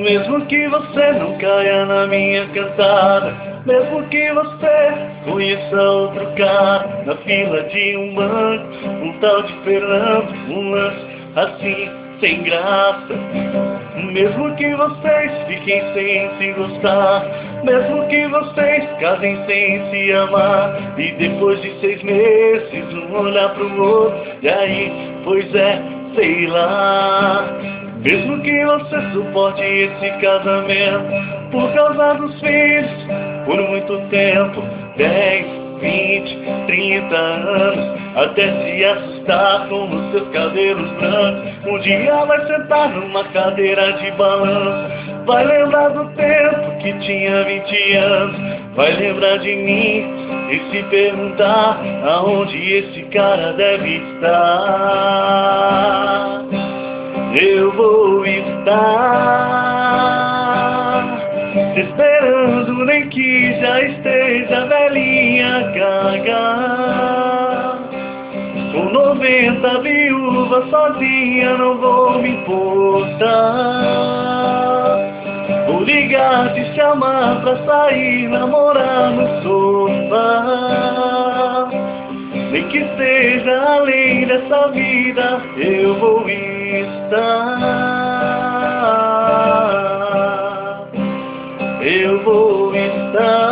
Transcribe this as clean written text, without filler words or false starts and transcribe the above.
Mesmo que você não caia na minha cantada, mesmo que você conheça outro cara na fila de um banco, um tal de Fernando, um lance assim sem graça. Mesmo que vocês fiquem sem se gostar, mesmo que vocês casem sem se amar, e depois de 6 meses um olhar pro outro, e aí, pois é, sei lá. Mesmo que você suporte esse casamento por causa dos filhos, por muito tempo, 10, 20, 30 anos, até se assustar com os seus cabelos brancos. Um dia vai sentar numa cadeira de balanço, vai lembrar do tempo que tinha 20 anos, vai lembrar de mim e se perguntar aonde esse cara deve estar. Eu vou estar esperando, nem que já esteja velhinha gaga. Com 90 viúvas sozinha não vou me importar. Vou ligar, te chamar pra sair, namorar no sofá. Nem que seja além dessa vida, eu vou estar. Eu vou estar.